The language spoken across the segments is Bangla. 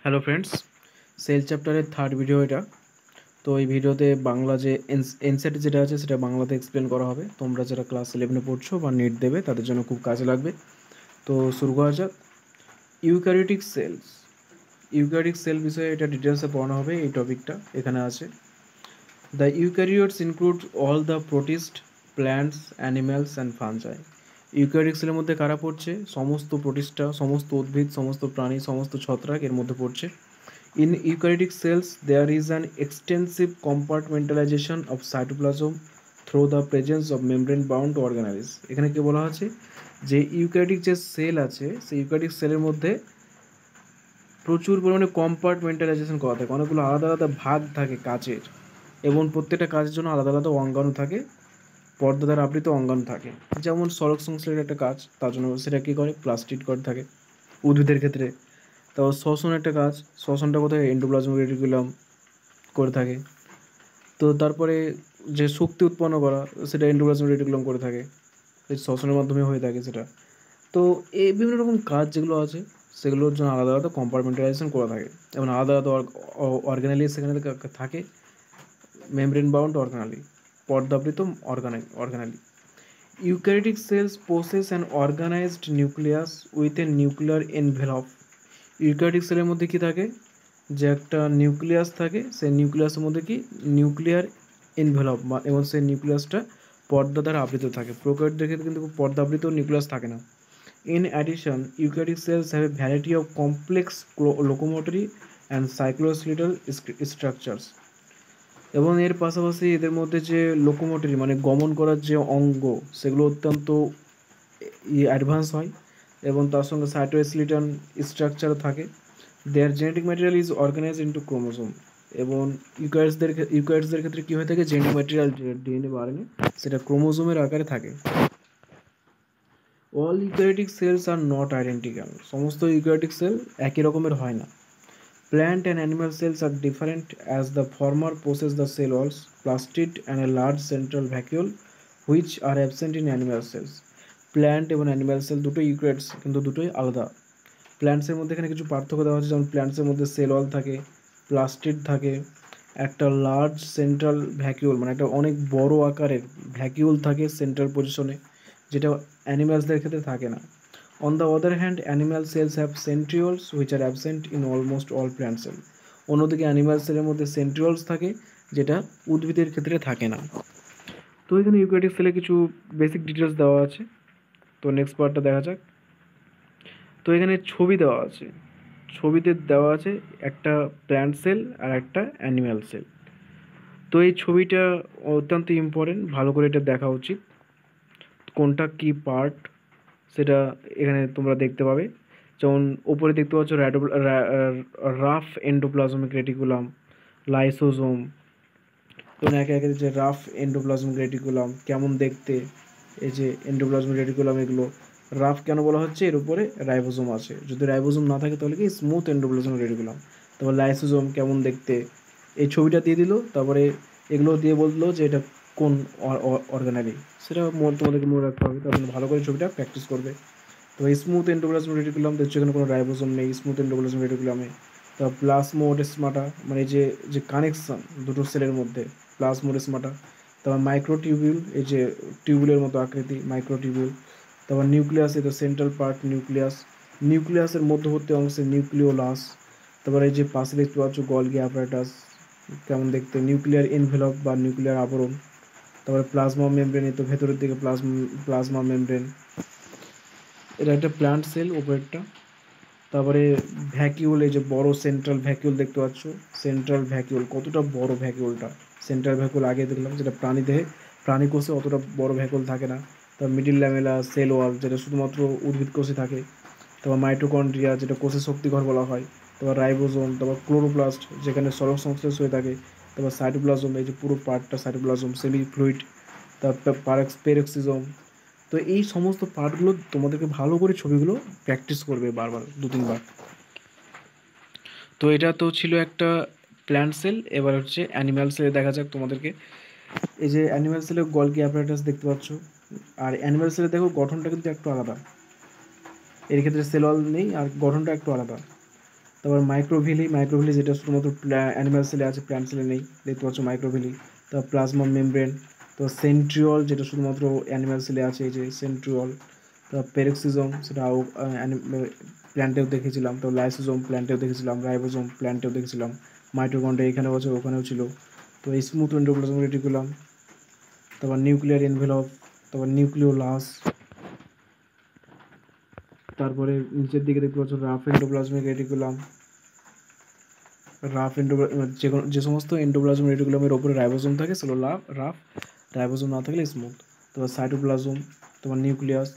হ্যালো ফ্রেন্ডস, সেল চ্যাপ্টারের থার্ড ভিডিও এটা। তো এই ভিডিওতে বাংলা যে এনসেট যেটা আছে সেটা বাংলাতে এক্সপ্লেন করা হবে। তোমরা যারা ক্লাস 11-এ পড়ছো বা নেট দেবে তাদের জন্য খুব কাজে লাগবে। তো শুরু করা যাক। Eukaryotic sales. ইউক্যারিওটিক সেল বিষয়ে এটা ডিটেলসে পড়ানো হবে। এই টপিকটা এখানে আছে। The eukaryotes include all the protist, plants, animals and fungi. Eukaryotic সেলের মধ্যে কারা পড়ছে? সমস্ত প্রোটিস্টা, সমস্ত উদ্ভিদ, সমস্ত প্রাণী, সমস্ত ছত্রাক এর মধ্যে পড়ছে। In eukaryotic cells, there is an extensive compartmentalization of cytoplasm through the presence of membrane-bound organelles. এখানে কি বলা হচ্ছে যে ইউক্যারিওটিক যে সেল আছে সেই ইউক্যারিওটিক সেলের মধ্যে প্রচুর পরিমাণে কম্পার্টমেন্টালাইজেশন করা থাকে, অনেকগুলো আলাদা আলাদা ভাগ থাকে কাচের, এবং প্রত্যেকটা কাজের জন্য আলাদা আলাদা অঙ্গাণু থাকে, পর্দা দ্বারা আবৃত অঙ্গাণু থাকে। যেমন সড়ক সংশ্লেষের একটা কাজ, তার জন্য সেটা কী করে? প্লাস্টিড করে থাকে উদ্ভিদের ক্ষেত্রে। তো শ্বসন একটা কাজ, শ্বসনটা কোথায়? এন্ডোপ্লাজমিক রেটিকুলাম করে থাকে। তো তারপরে যে শক্তি উৎপন্ন করা সেটা এন্ডোপ্লাজমিক রেটিকুলাম করে থাকে, এই শ্বসনের মাধ্যমে হয়ে থাকে সেটা। তো এই বিভিন্ন রকম কাজ যেগুলো আছে সেগুলোর জন্য আলাদা আলাদা কম্পার্টমেন্টালাইজেশন করা থাকে, এবং আলাদা আলাদা অর্গানালি সেখানে থাকে। মেমব্রেন বাউন্ড অর্গানালি, পর্দাবৃত organelle. Eukaryotic cells possess an organized nucleus with a nuclear envelope. Eukaryotic সেলের মধ্যে কি থাকে? যে একটা নিউক্লিয়াস থাকে, সেই নিউক্লিয়াসের মধ্যে কি নিউক্লিয়ার এনভেলপ, এবং সেই নিউক্লিয়াসটা পর্দা দ্বারা আবৃত থাকে। প্রোক্যারিওটদের ক্ষেত্রে কিন্তু পর্দাবৃত নিউক্লিয়াস থাকে না। In addition, eukaryotic cells have a variety of complex locomotory and cytoskeletal structures. এবং এর পাশাপাশি এদের মধ্যে যে লোকোমোটরি মানে গমন করার যে অঙ্গ সেগুলো অত্যন্ত অ্যাডভান্স হয়, এবং তার সঙ্গে সাইটোস্কেলেটন স্ট্রাকচারও থাকে। Their genetic material is organised into chromosome. এবং ইউক্যারিওটসদের ক্ষেত্রে কী হয়ে থাকে? জেনেটিক ম্যাটেরিয়াল ডিএনএ বা আরএনএ সেটা ক্রোমোজোমের আকারে থাকে। All eukaryotic cells are not identical. সমস্ত ইউক্যারিওটিক সেল একই রকমের হয় না। Plant and animal cells are different as the former possess the cell walls, plastid and a large central vacuole which are absent in animal cells. Plant এবং অ্যানিম্যাল সেল দুটোই ইউক্যারিওটস, কিন্তু দুটোই আলাদা। প্ল্যান্টসের মধ্যে এখানে কিছু পার্থক্য দেওয়া হচ্ছে, যেমন প্ল্যান্টসের মধ্যে সেল ওয়াল থাকে, প্লাস্টিড থাকে, একটা লার্জ সেন্ট্রাল ভ্যাকিউল মানে একটা অনেক বড় আকারের ভ্যাকিউল থাকে সেন্ট্রাল পজিশনে, যেটা অ্যানিম্যালসদের ক্ষেত্রে থাকে না। On the other hand, animal cells have centrioles which are absent in almost all plant cells. অন্যদিকে অ্যানিমাল সেলের মধ্যে সেন্ট্রিওলস থাকে, যেটা উদ্ভিদের ক্ষেত্রে থাকে না। তো এখানে ইউক্যারিওটিক সেলে কিছু বেসিক ডিটেলস দেওয়া আছে। তো নেক্সট পার্টটা দেখা যাক। তো এখানে ছবি দেওয়া আছে, ছবিতে দেওয়া আছে একটা প্ল্যান্ট সেল আর একটা অ্যানিম্যাল সেল। তো এই ছবিটা অত্যন্ত ইম্পর্টেন্ট, ভালো করে এটা দেখা উচিত। কোনটা কি পার্ট সেটা এখানে তোমরা দেখতে পাবে। যেমন ওপরে দেখতে পাচ্ছ রাফ এন্ডোপ্লাজমিক রেটিকুলাম, লাইসোজোম। এবং একে একে যে রাফ এন্ডোপ্লাজমিক রেটিকুলাম কেমন দেখতে, এই যে এন্ডোপ্লাজমিক রেটিকুলাম, এগুলো রাফ কেন বলা হচ্ছে? এর উপরে রাইবোজোম আছে, যদি রাইবোজোম না থাকে তাহলে কি স্মুথ এন্ডোপ্লাজমিক রেটিকুলাম। তারপর লাইসোজোম কেমন দেখতে, এই ছবিটা দিয়ে দিল, তারপরে এগুলো দিয়ে বললো যে এটা কোন অর্গানালি, সেটা তোমাদেরকে মনে রাখতে হবে। তার জন্য ভালো করে ছবিটা প্র্যাকটিস করবে। তো স্মুথ এন্ডোপ্লাজমিক রেটিকুলাম দেখছো, এখানে কোনো রাইবোজোম নেই স্মুথ এন্ডোপ্লাজমিক রেটিকুলামে। তো প্লাজমোডেসমাটা মানে যে যে কানেকশন দুটো সেলের মধ্যে, প্লাজমোডেসমাটা। তারপর মাইক্রোটিউবিউল, এই যে টিউবুলের মতো আকৃতি, মাইক্রোটিউবিউল। তারপর নিউক্লিয়াস, এই তো সেন্ট্রাল পার্ট নিউক্লিয়াস, নিউক্লিয়াসের মধ্যবর্তী অংশে নিউক্লিওলাস। তারপর এই যে পাশে দেখতে পাচ্ছ গলগি অ্যাপারেটাস কেমন দেখতে, নিউক্লিয়ার এনভেলপ বা নিউক্লিয়ার আবরণ। তারপরে প্লাজমা মেমব্রেন, এই তো ভেতরের দিকে প্লাজমা মেমব্রেন। এটা একটা প্ল্যান্ট সেল উপরেরটা। তারপরে ভ্যাকিউল, এই যে বড় সেন্ট্রাল ভ্যাকিউল দেখতে পাচ্ছ, সেন্ট্রাল ভ্যাকিউল কতটা বড় ভ্যাকিউলটা। সেন্ট্রাল ভ্যাকিউল আগে দেখলাম যেটা প্রাণী কোষে অতটা বড় ভ্যাকিউল থাকে না। তারপর মিডিল ল্যামেলা, সেল ওয়াল যেটা শুধুমাত্র উদ্ভিদ কোষে থাকে। তারপর মাইটোকন্ড্রিয়া যেটা কোষের শক্তিঘর বলা হয়। তারপর রাইবোজোম, তারপর ক্লোরোপ্লাস্ট যেখানে সড়ক সংশ্লেষ হয়ে থাকে। তারপর সাইটোপ্লাজম, এই যে পুরো পার্টটা সাইটোপ্লাজম, সেমি ফ্লুইড। তারপর পেরক্সিজম। তো এই সমস্ত পার্টগুলো তোমাদেরকে ভালো করে ছবিগুলো প্র্যাকটিস করবে বারবার 2-3 বার। তো এটা তো ছিল একটা প্ল্যান্ট সেল। এবার হচ্ছে অ্যানিম্যাল সেলে দেখা যাক তোমাদেরকে। এই যে অ্যানিম্যাল সেলে গলগি অ্যাপারেটাস দেখতে পাচ্ছ, আর অ্যানিম্যাল সেলে দেখো গঠনটা কিন্তু একটু আলাদা। এর ক্ষেত্রে সেল ওয়াল নেই আর গঠনটা একটু আলাদা। তারপর মাইক্রোভিলি যেটা শুধুমাত্র অ্যানিমাল সেলে আছে, প্ল্যান্ট সেলে নেই, দেখতে পাচ্ছ মাইক্রোভিলি। তারপর প্লাজমা মেমব্রেন, তো সেন্ট্রিওল যেটা শুধুমাত্র অ্যানিমাল সেলে আছে, এই যে সেন্ট্রিওল। তারপর পেরোক্সিজম, সেটা প্ল্যান্টেও দেখেছিলাম। তো লাইসোজোম প্ল্যান্টেও দেখেছিলাম, রাইবোজোম প্ল্যান্টেও দেখেছিলাম, মাইটোকন্ড্রিয়া এখানেও আছে ওখানেও ছিল। তো স্মুথ এন্ডোপ্লাজমিক রেটিকুলাম, তারপর নিউক্লিয়ার এনভেলপ, তারপর নিউক্লিওলাস, তারপরে নিচের দিকে দেখতে পাচ্ছ রাফ এন্ডোপ্লাজমিক রেটিকুলাম। যে সমস্ত এন্ডোপ্লাজমিক রেটিকুলামের ওপরে রাইবোজোম থাকে সেগুলো রাফ, রাইবোজোম না থাকলে স্মুথ। তারপর সাইটোপ্লাজম, তোমার নিউক্লিয়াস।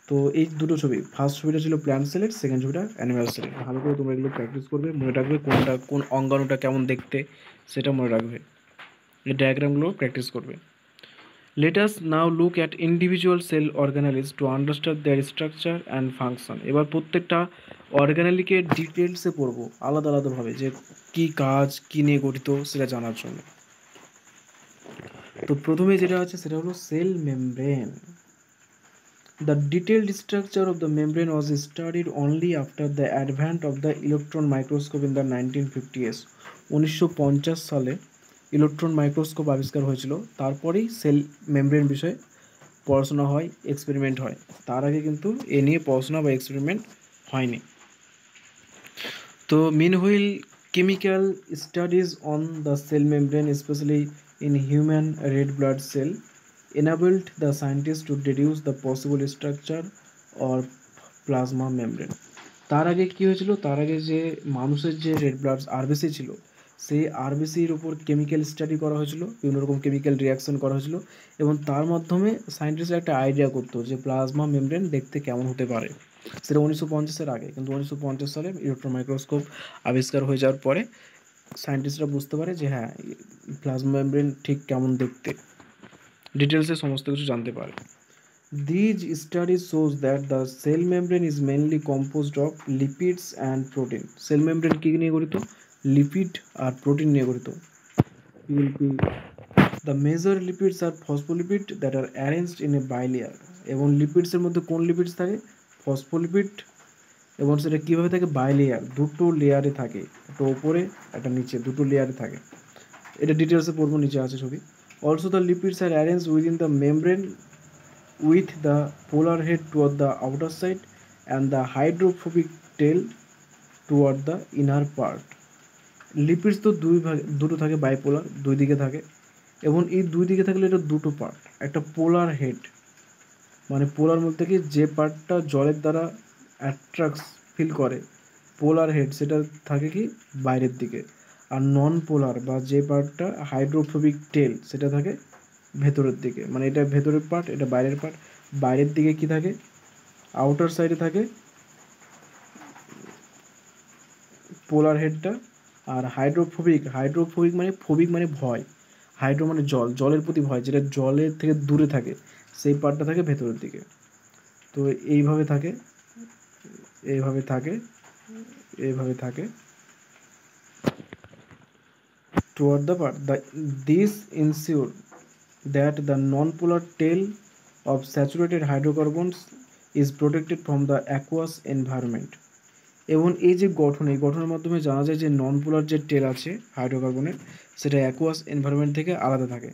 তো এই দুটো ছবি, ফার্স্ট ছবিটা ছিল প্ল্যান্ট সেলের, সেকেন্ড ছবিটা অ্যানিমাল সেলের। ভালো করে তোমরা এগুলো প্র্যাকটিস করবে, মনে রাখবে কোন অঙ্গাণুটা কেমন দেখতে সেটা মনে রাখবে, এই ডায়াগ্রামগুলো প্র্যাকটিস করবে। Let us now look at individual cell organelles to understand their structure and function. এবার প্রত্যেকটা অর্গানালিকে ডিটেলসে পড়বো আলাদা আলাদাভাবে, যে কি কাজ কি নিয়ে গঠিত সেটা জানার জন্য। তো প্রথমে যেটা আছে সেটা হলো cell membrane. The detailed structure of the membrane was studied only after the advent of the electron microscope in the 1950s. 1950 সালে ইলেকট্রন মাইক্রোস্কোপ আবিষ্কার হয়েছিল, তারপরেই সেল মেমব্রেন বিষয়ে পড়াশোনা হয়, এক্সপেরিমেন্ট হয়। তার আগে কিন্তু এ নিয়ে পড়াশোনা বা এক্সপেরিমেন্ট হয়নি। তো মিনহুইল chemical studies on the cell membrane, especially in human red blood cell, enabled the scientists to deduce the possible structure or plasma membrane. তার আগে কি হয়েছিল, তার আগে যে মানুষের যে রেড ব্লাড আরবিসি ছিল, সেই আরবিসির উপর কেমিক্যাল স্টাডি করা হয়েছিল, বিভিন্ন রকম কেমিক্যাল রিয়াকশন করা হয়েছিল, এবং তার মাধ্যমে সায়েন্টিস্টরা একটা আইডিয়া করতো যে প্লাজমা মেমব্রেন দেখতে কেমন হতে পারে। সেটা 1950-এর আগে, কিন্তু 1950 সালে ইলেকট্রন মাইক্রোস্কোপ আবিষ্কার হয়ে যাওয়ার পরে সায়েন্টিস্টরা বুঝতে পারে যে হ্যাঁ, প্লাজমা মেমব্রেন ঠিক কেমন দেখতে, ডিটেলসে সমস্ত কিছু জানতে পারে। These studies shows that the cell membrane is mainly composed of lipids and protein. Cell membrane কি নিয়ে গঠিত? লিপিড আর প্রোটিন নিয়ে গঠিত। PLP. The major lipids are phospholipid that are arranged in a bilayer. এবং লিপিডসের মধ্যে কোন লিপিডস থাকে? ফসফোলিপিড। এবং সেটা কীভাবে থাকে? বাইলেয়ার, দুটো লেয়ারে থাকে, একটা ওপরে একটা নিচে, দুটো লেয়ারে থাকে। এটা ডিটেলসে পড়বো, নিচে আছে ছবি। Also the lipids are arranged within the membrane with the polar head toward the outer side and the hydrophobic tail toward the inner part. Lipids তো দুটো থাকে, বাইপোলার, দুই দিকে থাকে, এবং এই দুই দিকে থাকলে এটা দুটো পার্ট। একটা পোলার হেড, মানে পোলার বলতে কি, যে পার্টটা জলের দ্বারা অ্যাট্রাক্ট ফিল করে, পোলার হেড, সেটা থাকে কি বাইরের দিকে। আর নন পোলার বা যে পার্টটা হাইড্রোফোবিক টেল, সেটা থাকে ভেতরের দিকে, মানে এটা ভেতরের পার্ট, এটা বাইরের পার্ট। বাইরের দিকে কি থাকে? আউটার সাইডে থাকে পোলার হেডটা। আর হাইড্রোফোবিক মানে ফোবিক মানে ভয়, হাইড্রো মানে জল, জলের প্রতি ভয়, যেটা জলের থেকে দূরে থাকে, সেই পার্টটা থাকে ভেতরের দিকে। তো এইভাবে থাকে, এইভাবে থাকে, এইভাবে থাকে toward the part. This ensure that the non-polar tail of saturated hydrocarbons is protected from the aqueous environment. এবং এই যে গঠন, এই গঠনের মাধ্যমে জানা যায় যে নন পোলার যে টেল আছে হাইড্রোকার্বনের, সেটা অ্যাকুয়াস এনভায়রনমেন্ট থেকে আলাদা থাকে।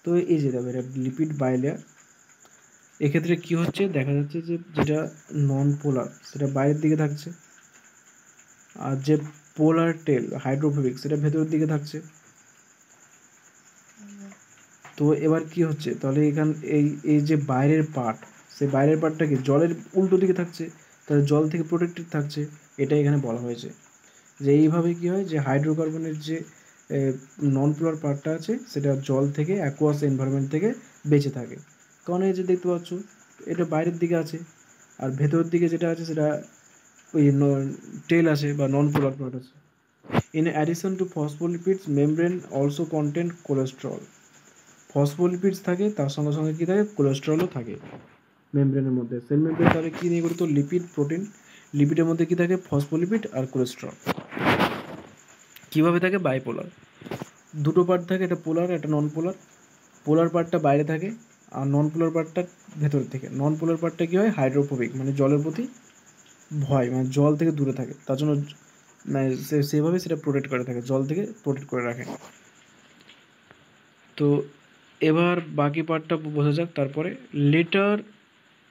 তো এই যে দেখো, এটা লিপিড বাইলেয়ার। এক্ষেত্রে কি হচ্ছে, দেখা যাচ্ছে যে যেটা নন পোলার সেটা বাইরের দিকে থাকছে, আর যে পোলার টেল হাইড্রোফোবিক সেটা ভেতরের দিকে থাকছে। তো এবার কি হচ্ছে, তাহলে এই যে বাইরের পার্ট, সেই বাইরের পার্টটা কি জলের উল্টো দিকে থাকছে, তাহলে জল থেকে প্রোটেক্টেড থাকছে। এটা এখানে বলা হয়েছে যে এইভাবে কি হয়, যে হাইড্রোকার্বনের যে নন পোলার পার্টটা আছে সেটা জল থেকে, অ্যাকুয়াস এনভায়রনমেন্ট থেকে বেঁচে থাকে। কারণ এই যে দেখতে পাচ্ছ, এটা বাইরের দিকে আছে, আর ভেতরের দিকে যেটা আছে সেটা ওই টেল আছে বা নন পোলার পার্ট আছে। In addition to phospholipids, membrane also contain cholesterol. Phospholipids থাকে, তার সঙ্গে সঙ্গে কী থাকে? কোলেস্টেরলও থাকে মেমব্রেনের মধ্যে। সেল মেমব্রেন তাহলে কী নিয়ে গঠিত? Lipid, protein. লিপিডের মধ্যে কী থাকে? ফসফোলিপিড আর কোলেস্টেরল। কীভাবে থাকে? বাইপোলার, দুটো পার্ট থাকে, একটা পোলার একটা নন পোলার। পোলার পার্টটা বাইরে থাকে আর নন পোলার পার্টটা ভেতর থেকে। নন পোলার পার্টটা কী হয়? হাইড্রোফোবিক, মানে জলের প্রতি ভয়, মানে জল থেকে দূরে থাকে, তার জন্য মানে সেভাবে সেটা প্রোটেক্ট করে থাকে, জল থেকে প্রোটেক্ট করে রাখে। তো এবার বাকি পার্টটা বোঝা যাক। তারপরে letter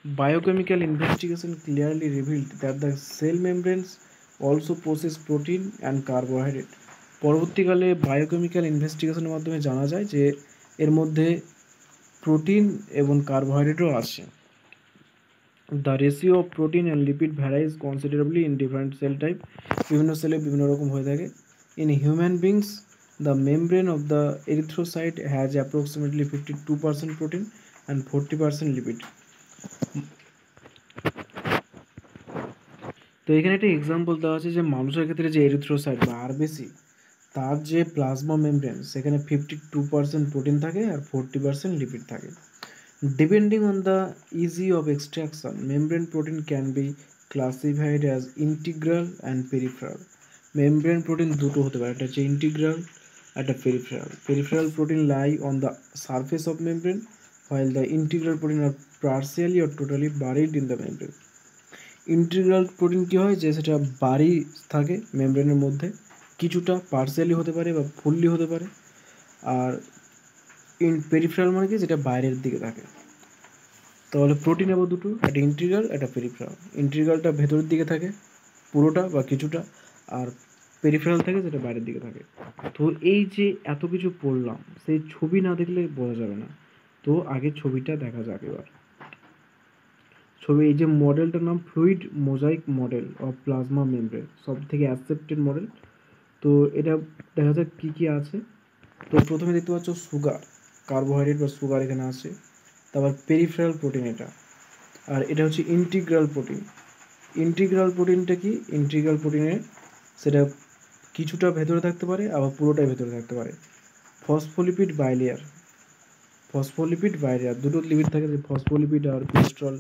biochemical investigation clearly revealed that the cell membranes also possess protein and carbohydrate. পরবর্তীকালে বায়োকেমিক্যাল ইনভেস্টিগেশনের মাধ্যমে জানা যায় যে এর মধ্যে প্রোটিন এবং কার্বোহাইড্রেটও আছে। The ratio of protein and lipid ভ্যারাইজ considerably in different sell type. বিভিন্ন সেলে বিভিন্ন রকম হয়ে থাকে। In human beings the membrane of the erythrocyte has approximately 52% protein and 40% lipid. তো এখানে একটা এক্সাম্পল দেওয়া আছে যে মানুষের ক্ষেত্রে যে এরিথ্রোসাইট বা আরবিসি, তার যে প্লাজমা মেমব্রেন সেখানে 52% প্রোটিন থাকে আর 40% লিপিড থাকে। Depending on the easy of extraction membrane protein can be classified as integral and peripheral. Membrane protein দুটো হতে পারে, একটা হচ্ছে ইন্টিগ্রাল, একটা peripheral. Peripheral protein lie on the surface of membrane while the integral protein are partially or totally buried in the membrane. Integral protein কী হয় যে সেটা বাড়ি থাকে মেমব্রেনের মধ্যে, কিছুটা পার্সিয়ালি হতে পারে বা ফুললি হতে পারে। আর পেরিফেরাল মানে কি, যেটা বাইরের দিকে থাকে। তাহলে প্রোটিন আবার দুটো, একটা ইন্টিগ্রাল একটা পেরিফেরাল। ইন্টিগ্রালটা ভেতরের দিকে থাকে পুরোটা বা কিছুটা, আর পেরিফেরাল থাকে যেটা বাইরের দিকে থাকে। তো এই যে এত কিছু পড়লাম, সেই ছবি না দেখলে বোঝা যাবে না। তো আগে ছবিটা দেখা যাক এবার। ছবি, এই যে মডেলটার নাম fluid mosaic model of plasma membrane, সব থেকে অ্যাকসেপ্টেড মডেল। তো এটা দেখা যাক কী কী আছে। তো প্রথমে দেখতে পাচ্ছ সুগার, কার্বোহাইড্রেট বা সুগার এখানে আছে। তারপর পেরিফেরাল প্রোটিন এটা, আর এটা হচ্ছে ইন্টিগ্রাল প্রোটিন। ইন্টিগ্রাল প্রোটিনটা কি, ইন্টিগ্রাল প্রোটিনে সেটা কিছুটা ভেতরে থাকতে পারে আবার পুরোটাই ভেতরে থাকতে পারে। ফসফোলিপিড বাইলেয়ার, ফসফোলিপিড বাইলেয়ার দুটো লিপিড থাকে, যে ফসফোলিপিড আর কোলেস্ট্রল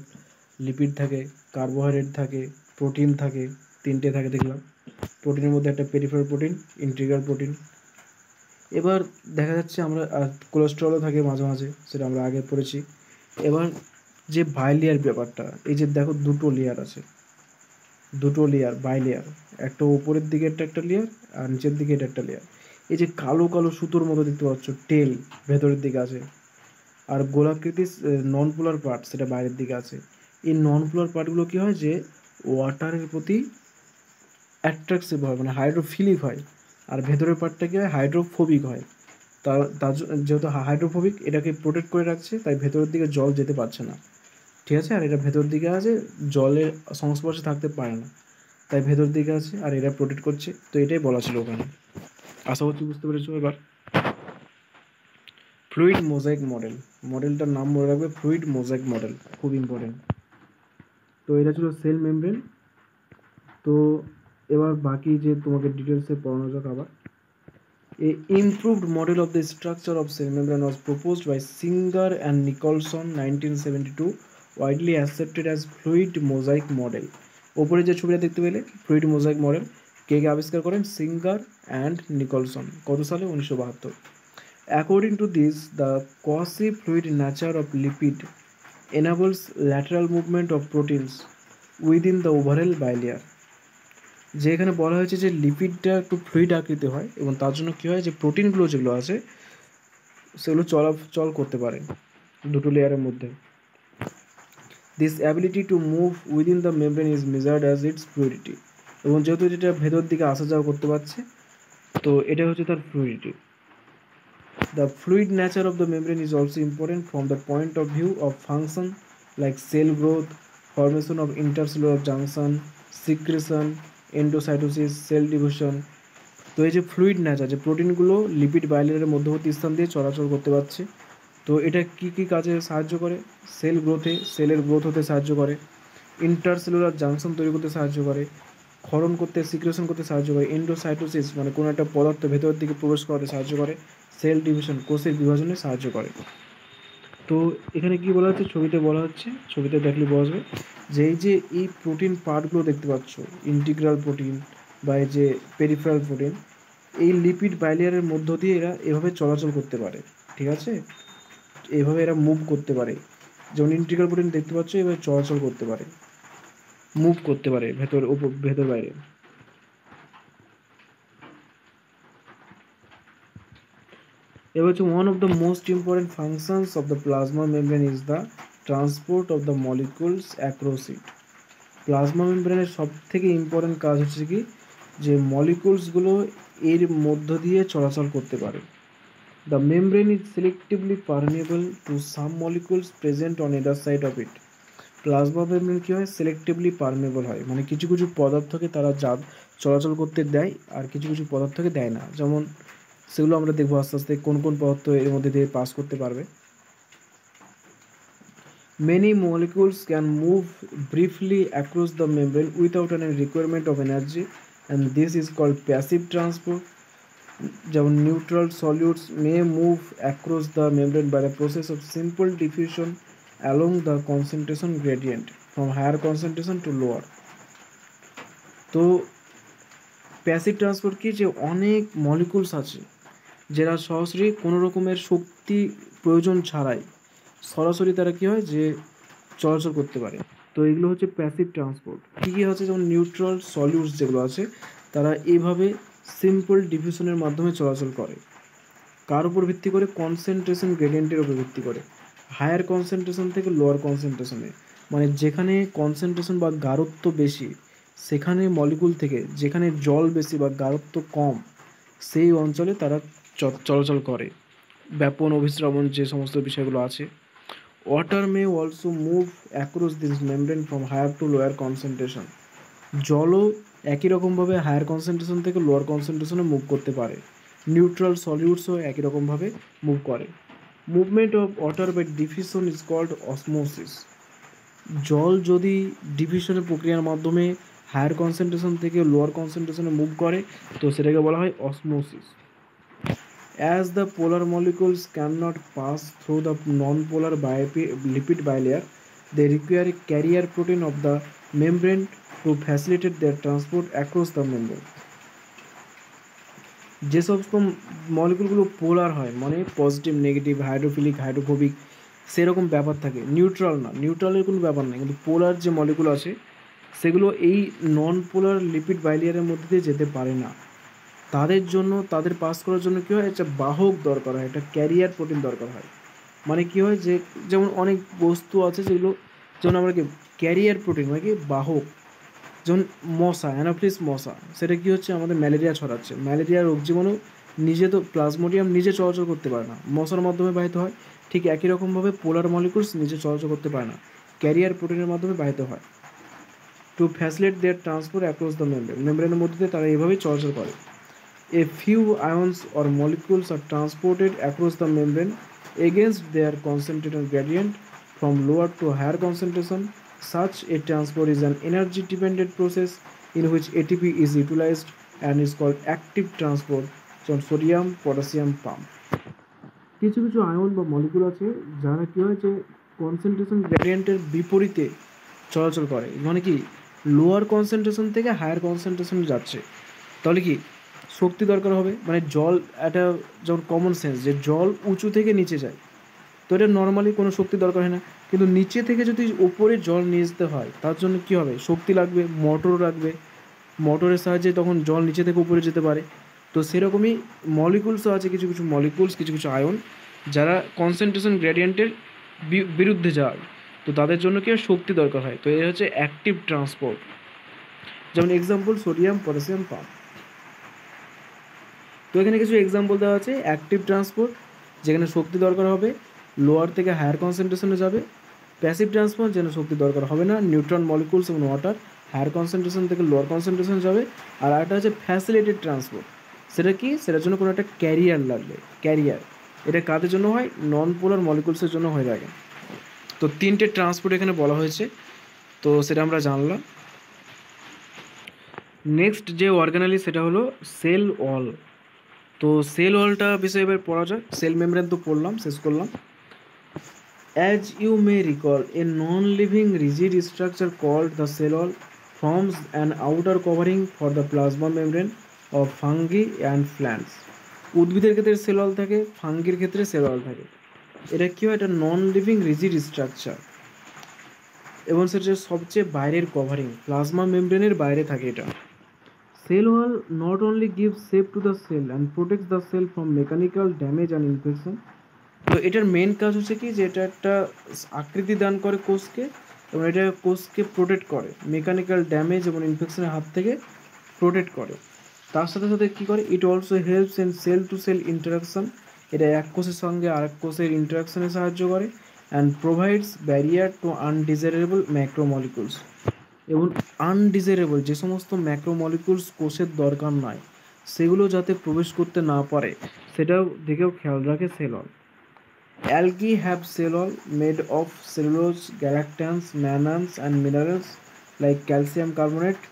লিপিড থাকে, কার্বোহাইড্রেট থাকে, প্রোটিন থাকে, তিনটে থাকে দেখলাম। প্রোটিনের মধ্যে একটা পেরিফেরাল প্রোটিন, ইন্টিগ্রাল প্রোটিন। এবার দেখা যাচ্ছে আমরা কোলেস্ট্রলও থাকে মাঝে মাঝে, সেটা আমরা আগে পড়েছি। এবার যে বাইলেয়ার ব্যাপারটা, এই যে দেখো দুটো লেয়ার আছে, দুটো লেয়ার বাইলেয়ার, একটা উপরের দিকে একটা লেয়ার আর নিচের দিকে এটা একটা লেয়ার। এই যে কালো কালো সুতোর মতো দেখতে পাচ্ছ টেল ভেতরের দিকে আছে, আর গোলাকৃতির নন পোলার পার্ট সেটা বাইরের দিকে আছে। এই নন পোলার পার্টগুলো কী হয় যে ওয়াটারের প্রতি অ্যাট্রাকটিভ হয়, মানে হাইড্রোফিলিক হয়। আর ভেতরের পার্টটা কী হয়, হাইড্রোফোবিক হয়। তার যেহেতু হাইড্রোফোবিক, এটাকে প্রোটেক্ট করে রাখছে, তাই ভেতরের দিকে জল যেতে পারছে না, ঠিক আছে। আর এটা ভেতর দিকে আছে, জলের সংস্পর্শে থাকতে পারে না, তাই ভেতর দিকে আছে, আর এরা প্রোটেক্ট করছে। তো এটাই বলা ছিল ওখানে। আশা করছি বুঝতে পেরেছো। এবার ফ্লুইড মোজাইক মডেল, মডেলটার নাম মনে রাখবে, ফ্লুইড মোজাইক মডেল, খুব ইম্পর্টেন্ট। তো এটা ছিল সেল মেমব্রেন। তো এবার বাকি যে তোমাকে ডিটেলসে পড়ানো যাক আবার। A improved model of the structure of cell membrane was proposed by Singer and Nicholson 1972, widely accepted as fluid mosaic model. ওপরে যে ছবিটা দেখতে পেলে ফ্লুইড মোজাইক মডেল, কে কে আবিষ্কার করেন, সিঙ্গার অ্যান্ড নিকলসন, কত সালে, 1972। According to this, the quasi-fluid nature of lipid enables lateral movement of proteins within the overall bilayer. যে এখানে বলা হয়েছে যে লিপিডটা একটু ফ্লুইড আকৃতি হয়, এবং তার জন্য কী হয় যে প্রোটিনগুলো যেগুলো আছে সেগুলো চলাচল করতে পারে দুটো লেয়ারের মধ্যে। This ability to move within the membrane is measured as it's fluidity, এবং যেহেতু যেটা ভেতর দিকে আসা যাওয়া করতে পারছে, তো এটা হচ্ছে তার fluidity. The fluid nature of the membrane is also important from the point of view of function like cell growth, formation of intercellular junction, secretion, endocytosis, cell division. তো এই যে ফ্লুইড নেচার, যে প্রোটিনগুলো লিপিড বাইলেয়ারের মধ্যবর্তী স্থান দিয়ে চলাচল করতে পারছে, তো এটা কী কী কাজে সাহায্য করে, সেল গ্রোথে, সেলের গ্রোথ হতে সাহায্য করে, ইন্টারসেলুলার জাংশন তৈরি করতে সাহায্য করে, ক্ষরণ করতে, সিক্রেশন করতে সাহায্য করে, এন্ডোসাইটোসিস মানে কোনো একটা পদার্থ ভেতরের দিকে প্রবেশ করাতে সাহায্য করে, সেল ডিভিশন কোষের বিভাজনে সাহায্য করে। তো এখানে কি বলা হচ্ছে, ছবিতে বলা হচ্ছে, ছবিতে দেখলে বসবে যে এই যে এই প্রোটিন পার্টগুলো দেখতে পাচ্ছ, ইন্টিগ্রাল প্রোটিন বা এই যে পেরিফেরাল প্রোটিন, এই লিপিড বাইলেয়ারের মধ্য দিয়ে এরা এভাবে চলাচল করতে পারে, ঠিক আছে, এভাবে এরা মুভ করতে পারে। যেমন ইন্টিগ্রাল প্রোটিন দেখতে পাচ্ছ এভাবে চলাচল করতে পারে, মুভ করতে পারে ভেতর বাইরে। এবার হচ্ছে one of the most important functions of the plasma membrane is the transport of the molecules across it. Plasma মেমব্রেনের সব থেকে ইম্পর্টেন্ট কাজ হচ্ছে কি, যে মলিকুলসগুলো এর মধ্য দিয়ে চলাচল করতে পারে। The membrane is selectively permeable to some molecules present on either side of it. Plasma membrane কী হয়, সিলেক্টিভলি পারমিয়েবল হয়, মানে কিছু কিছু পদার্থকে তারা চলাচল করতে দেয় আর কিছু কিছু পদার্থকে দেয় না। যেমন সেগুলো আমরা দেখবো আস্তে আস্তে কোন কোন পদার্থ এর মধ্যে দিয়ে পাস করতে পারবে। Many molecules can move briefly across the membrane without any requirement of energy, and this is called passive transport. যেমন neutral solutes may move across the membrane by the process of simple diffusion along the concentration gradient from higher concentration to lower. তো প্যাসিভ ট্রান্সপোর্ট কি, যে অনেক মলিকুলস আছে যারা সরাসরি কোনো রকমের শক্তি প্রয়োজন ছাড়াই সরাসরি তারা কী হয়, যে চলাচল করতে পারে। তো এগুলো হচ্ছে প্যাসিভ ট্রান্সপোর্ট। কী কী হচ্ছে, যেমন নিউট্রাল সলিউটস যেগুলো আছে তারা এইভাবে সিম্পল ডিফিউশনের মাধ্যমে চলাচল করে। কার উপর ভিত্তি করে, কনসেন্ট্রেশন গ্রেডিয়েন্টের উপর ভিত্তি করে, হায়ার কনসেন্ট্রেশন থেকে লোয়ার কনসেন্ট্রেশনে। মানে যেখানে কনসেন্ট্রেশন বা গাঢ়ত্ব বেশি সেখানে মলিকুল থেকে যেখানে জল বেশি বা গাঢ়ত্ব কম সেই অঞ্চলে তারা চলাচল করে। ব্যাপন অভিস্রবণ যে সমস্ত বিষয়গুলো আছে। Water may also move across this membrane from higher to lower concentration. জলও একই রকমভাবে হায়ার কনসেন্ট্রেশন থেকে লোয়ার কনসেন্ট্রেশনে মুভ করতে পারে। নিউট্রাল সলিউটসও একই রকমভাবে মুভ করে। Movement of water by diffusion is called osmosis. জল যদি ডিফিউশনের প্রক্রিয়ার মাধ্যমে হায়ার কনসেন্ট্রেশন থেকে লোয়ার কনসেন্ট্রেশনে মুভ করে তো সেটাকে বলা হয় osmosis. As the polar molecules cannot pass through the non-polar lipid bilayer, they require a carrier protein of the membrane to facilitate their transport across the membrane. যে সমস্ত মলিকুলগুলো পোলার হয়, মানে পজিটিভ নেগেটিভ হাইড্রোফিলিক হাইড্রোফোবিক সেরকম ব্যাপার থাকে, নিউট্রাল না, নিউট্রালের কোনো ব্যাপার নেই, কিন্তু পোলার যে মলিকুল আছে সেগুলো এই নন পোলার লিপিড বাইলিয়ারের মধ্যে দিয়ে যেতে পারে না। তাদের জন্য, তাদের পাস করার জন্য কী হয়, একটা বাহক দরকার হয়, একটা ক্যারিয়ার প্রোটিন দরকার হয়। মানে কী হয়, যে যেমন অনেক বস্তু আছে যেগুলো, যেমন আমরা কি ক্যারিয়ার প্রোটিন মানে কি বাহক, যেমন মশা, অ্যানোফিলিস মশা, সেটা কী হচ্ছে, আমাদের ম্যালেরিয়া ছড়াচ্ছে। ম্যালেরিয়া রোগ জীবাণু নিজে তো প্লাজমোডিয়াম নিজে চলাচল করতে পারে না, মশার মাধ্যমে বাহিত হয়। ঠিক একই রকমভাবে পোলার মলিকুলস নিজে চলাচল করতে পারে না, ক্যারিয়ার প্রোটিনের মাধ্যমে বাহিত হয়। To facilitate their transport across the membrane, মেমব্রেনের মধ্যে দিয়ে তারা এইভাবেই চলাচল করে। A few ions or molecules are transported across the membrane against their concentration gradient from lower to higher concentration. Such a transport is an energy-dependent process in which ATP is utilized and is called active transport, যেমন সোডিয়াম পটাশিয়াম পাম্প। কিছু কিছু আয়ন বা মলিকুল আছে যারা কী হয়, যে কনসেন্ট্রেশন গ্রেডিয়েন্টের বিপরীতে চলাচল করে, মানে কি লোয়ার কনসেন্ট্রেশন থেকে হায়ার কনসেন্ট্রেশনে যাচ্ছে। তাহলে কি শক্তি দরকার হবে, মানে জল, এটা যেমন কমন সেন্স যে জল উঁচু থেকে নিচে যায়, তো এটা নর্মালি কোনো শক্তি দরকার হয় না। কিন্তু নিচে থেকে যদি ওপরে জল নিয়ে যেতে হয় তার জন্য কী হবে, শক্তি লাগবে, মোটর লাগবে, মোটরের সাহায্যে তখন জল নিচে থেকে উপরে যেতে পারে। তো সেরকমই মলিকুলসও আছে, কিছু কিছু মলিকুলস, কিছু কিছু আয়ন যারা কনসেন্ট্রেশন গ্রেডিয়েন্টের বিরুদ্ধে যায়, তো তাদের জন্য কি শক্তি দরকার হয়। তো এ হচ্ছে অ্যাক্টিভ ট্রান্সপোর্ট। যেমন এক্সাম্পল সোডিয়াম পটাশিয়াম পাম্প। তো এখানে কিছু এক্সাম্পল দেওয়া আছে অ্যাক্টিভ ট্রান্সপোর্ট, যেখানে শক্তি দরকার হবে, লোয়ার থেকে হায়ার কনসেন্ট্রেশনে যাবে। প্যাসিভ ট্রান্সপোর্ট, যেখানে শক্তি দরকার হবে না, নিউট্রন মলিকুলস এবং ওয়াটার হায়ার কনসেন্ট্রেশন থেকে লোয়ার কনসেন্ট্রেশনে যাবে। আর একটা হচ্ছে ফ্যাসিলিটেড ট্রান্সপোর্ট, সেটা কি, সেটার জন্য কোনো একটা ক্যারিয়ার লাগবে। ক্যারিয়ার এটা কাদের জন্য হয়, নন পোলার মলিকুলসের জন্য হয়ে থাকে। তো তিনটে ট্রান্সপোর্ট এখানে বলা হয়েছে, তো সেটা আমরা জানলাম। নেক্সট যে অর্গানালি সেটা হলো সেল ওয়াল। তো সেল ওয়ালটা বিষয়ে এবার পড়া যাক। সেল মেমব্রেন তো পড়লাম, শেষ করলাম। As you may recall, a non living rigid structure called the cell wall forms an outer covering for the plasma membrane of fungi and plants. উদ্ভিদের ক্ষেত্রে সেল ওয়াল থাকে, ফাঙ্গির ক্ষেত্রে সেল ওয়াল থাকে। এটা কী হয়, এটা নন লিভিং রিজিড স্ট্রাকচার এবং সেটা সবচেয়ে বাইরের কভারিং, প্লাজমা মেমব্রেনের বাইরে থাকে এটা। cell wall not only gives shape to the cell and protects the cell from mechanical damage and infection. তো এটার মেন কাজ হচ্ছে কি যে এটা একটা আকৃতি দান করে কোষকে এবং এটা কোষকে প্রোটেক্ট করে মেকানিক্যাল ড্যামেজ এবং ইনফেকশনের হাত থেকে প্রোটেক্ট করে। তার সাথে সাথে কী করে, it also helps in cell to cell interaction, এটা এক কোষের সঙ্গে আরেক কোষের ইন্টারাকশনে সাহায্য করে and provides barrier to undesirable macromolecules, এবং আনডিজারেবল যে সমস্ত ম্যাক্রোমলিকুলস কোষের দরকার নয় সেগুলো যাতে প্রবেশ করতে না পারে সেটাও দিকেও খেয়াল রাখে cell wall. Algae have cell wall made of cellulose, galactans, mannans and minerals like calcium carbonate,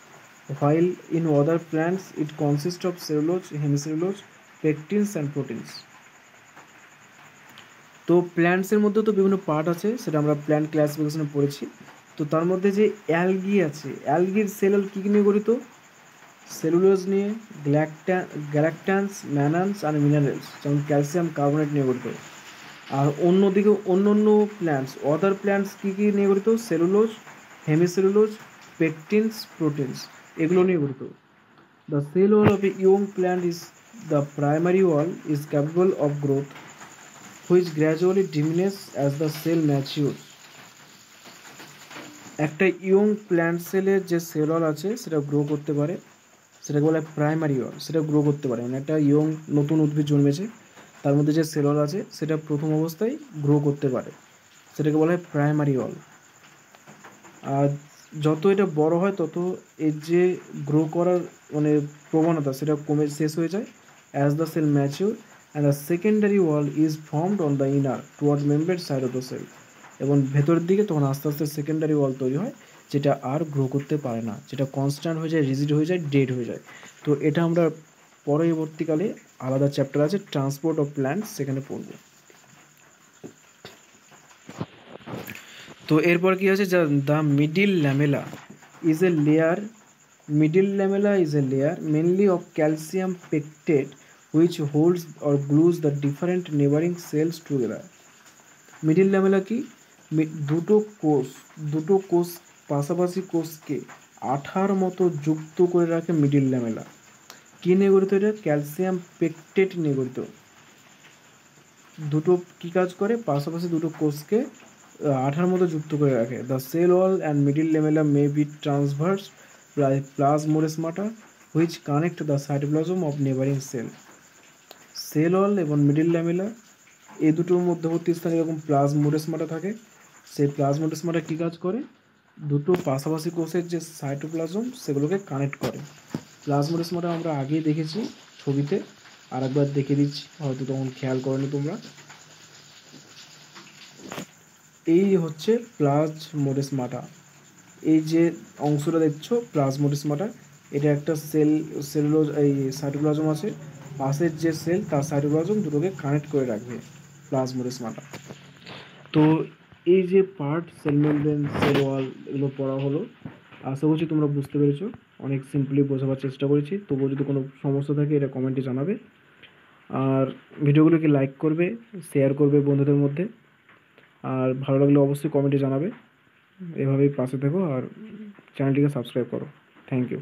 while in other plants it consists of cellulose, hemicellulose, pectins and proteins. তো প্ল্যান্টসের মধ্যে তো বিভিন্ন পার্ট আছে, সেটা আমরা প্ল্যান্ট ক্লাসিফিকেশনে পড়েছি। তো তার মধ্যে যে অ্যালগি আছে, অ্যালগির সেল ওয়াল কী নিয়ে গঠিত, সেলুলোজ নিয়ে, গ্যালাক্টান্স, ম্যানান্স আর মিনারেলস যেমন ক্যালসিয়াম কার্বনেট নিয়ে গঠিত। আর অন্যদিকে অন্য প্ল্যান্টস, অদার প্ল্যান্টস কী কী নিয়ে গঠিত, সেলুলোজ, হেমিসেলুলোজ, পেকটিনস, প্রোটিনস এগুলো নিয়ে গঠিত। The cell wall of a young plant is the primary wall is capable of growth which gradually diminishes as the cell mature. একটা ইয়ং প্ল্যান্ট সেলের যে সেল ওয়াল আছে সেটা গ্রো করতে পারে, সেটাকে বলা হয় প্রাইমারি ওয়াল, সেটা গ্রো করতে পারে। মানে একটা ইয়ং নতুন উদ্ভিদ জন্মেছে, তার মধ্যে যে সেল ওয়াল আছে সেটা প্রথম অবস্থায় গ্রো করতে পারে, সেটাকে বলা হয় প্রাইমারি ওয়াল। আর যত এটা বড় হয় তত এর যে গ্রো করার মানে প্রবণতা সেটা কমে শেষ হয়ে যায় as the cell mature, and the secondary wall is formed on the inner toward membrane side of the cell, এবং ভেতরের দিকে তখন আস্তে আস্তে সেকেন্ডারি ওয়াল তৈরি হয় যেটা আর গ্রো করতে পারে না, যেটা কনস্ট্যান্ট হয়ে যায়, রিজিড হয়ে যায়, ডেড হয়ে যায়। তো এটা আমরা পরবর্তীকালে আলাদা চ্যাপ্টার আছে ট্রান্সপোর্ট অফ প্ল্যান্টস, সেখানে পড়ব। তো এরপর কি আছে, the middle lamella is a layer, middle lamella is a layer mainly of calcium pectate which holds or glues the different neighbouring cells together. Middle lamella কি, দুটো কোষ পাশাপাশি কোষকে আঠার মতো যুক্ত করে রাখে মিডিল ল্যামেলা। কী নিয়ে গঠিত, এটা ক্যালসিয়াম পেকটেট নিয়ে গঠিত। দুটো কী কাজ করে, পাশাপাশি দুটো কোষকে আঠার মতো যুক্ত করে রাখে। The cell wall and middle lamella may be transverse plasmodesmata which connect the cytoplasm of neighbouring cell. Cell wall এবং মিডিল ল্যামেলা এই দুটোর মধ্যবর্তী স্থানে এরকম প্লাজমোডেসমাটা থাকে। সেই প্লাজমোডেসমাটা কী কাজ করে, দুটো পাশাপাশি কোষের যে সাইটোপ্লাজম সেগুলোকে কানেক্ট করে। প্লাজমোডেসমাটা আমরা আগেই দেখেছি ছবিতে, আর একবার দেখে দিচ্ছি, হয়তো তখন খেয়াল করনি তোমরা। এই হচ্ছে প্লাজমোডেসমাটা, এই যে অংশটা দেখছো প্লাজমোডেসমাটা, এটা একটা সেলুলোজ এই সাইটোপ্লাজম আছে, পাশের যে সেল তার সাইটোপ্লাজম দুটোকে কানেক্ট করে রাখবে প্লাজমোডেসমাটা। তো এই যে part, cell membrane, cell wall, এগুলো পড়া হলো। আশা করছি তোমরা বুঝতে পেরেছো, অনেক সিম্পলি বোঝাবার চেষ্টা করেছি। তবুও যদি কোনো সমস্যা থাকে এটা কমেন্টে জানাবে, আর ভিডিওগুলোকে লাইক করবে, শেয়ার করবে বন্ধুদের মধ্যে, আর ভালো লাগলে অবশ্যই কমেন্টে জানাবে। এভাবেই পাশে থেকো আর চ্যানেলটিকে সাবস্ক্রাইব করো। Thank you.